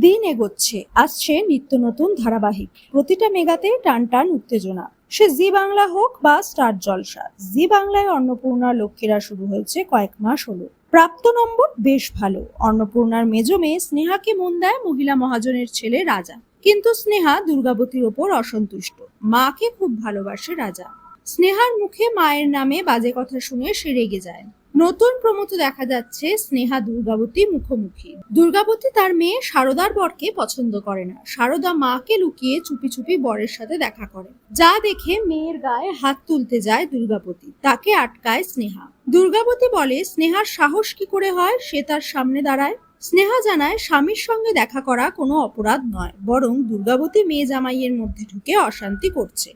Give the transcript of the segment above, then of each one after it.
দিন এগোচ্ছে, আসছে নিত্য নতুন ধারাবাহিক। প্রতিটা মেগাতে টান টান উত্তেজনা। সে জি বাংলা হোক বা স্টার জলসা, জি বাংলায় অন্নপূর্ণা লক্ষ্মীরা শুরু হয়েছে কয়েক মাস হলো। প্রাপ্ত নম্বর বেশ ভালো। অন্নপূর্ণার মেজ মেয়ে স্নেহাকে মন দেয় মহিলা মহাজনের ছেলে রাজা, কিন্তু স্নেহা দুর্গাবতীর ওপর অসন্তুষ্ট। মাকে খুব ভালোবাসে রাজা। স্নেহার মুখে মায়ের নামে বাজে কথা শুনে সে রেগে যায়। নতুন প্রমোতে দেখা যাচ্ছে স্নেহা দুর্গাবতী মুখোমুখি। দুর্গাবতী তার মেয়ে সারদার বরকে পছন্দ করে না। সারদা মাকে লুকিয়ে চুপি চুপি বরের সাথে দেখা করে, যা দেখে মেয়ের গায়ে হাত তুলতে যায় দুর্গাবতী। তাকে আটকায় স্নেহা। দুর্গাবতী বলে স্নেহার সাহস কি করে হয় সে তার সামনে দাঁড়ায়। স্নেহা জানায় স্বামীর সঙ্গে দেখা করা কোনো অপরাধ নয়, বরং দুর্গাবতী মেয়ে জামাইয়ের মধ্যে ঢুকে অশান্তি করছে।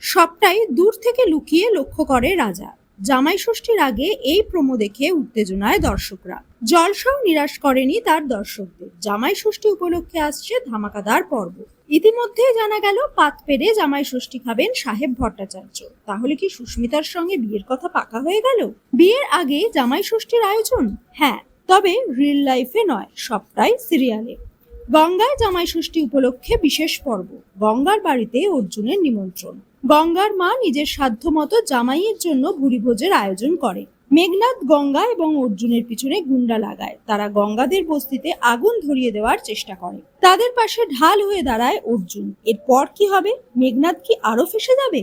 সবটাই দূর থেকে লুকিয়ে লক্ষ্য করে রাজা। জামাই ষষ্ঠীর আগে এই প্রোমো দেখে উত্তেজনায় দর্শকরা। জলসাও নিরাশ করেনি তার দর্শকদের। জামাই ষষ্ঠী উপলক্ষে আসছে ধামাকাদার পর্ব। ইতিমধ্যে জানা গেল পাত পেরে জামাই ষষ্ঠী খাবেন সাহেব ভট্টাচার্য। তাহলে কি সুস্মিতার সঙ্গে বিয়ের কথা পাকা হয়ে গেল? বিয়ের আগে জামাই ষষ্ঠীর আয়োজন? হ্যাঁ, তবে রিয়েল লাইফে নয়, সবটাই সিরিয়ালে। গঙ্গায় জামাই ষষ্ঠী উপলক্ষে বিশেষ পর্ব। গঙ্গার বাড়িতে অর্জুনের নিমন্ত্রণ। গঙ্গার মা নিজের সাধ্যমতো জামাইয়ের জন্য ভুরিভোজের আয়োজন করে। মেঘনাদ গঙ্গা এবং অর্জুনের পিছনে গুন্ডা লাগায়। তারা গঙ্গাদের বস্তিতে আগুন ধরিয়ে দেওয়ার চেষ্টা করে। তাদের পাশে ঢাল হয়ে দাঁড়ায় অর্জুন। এরপর কি হবে? মেঘনাদ কি আরো ফেসে যাবে?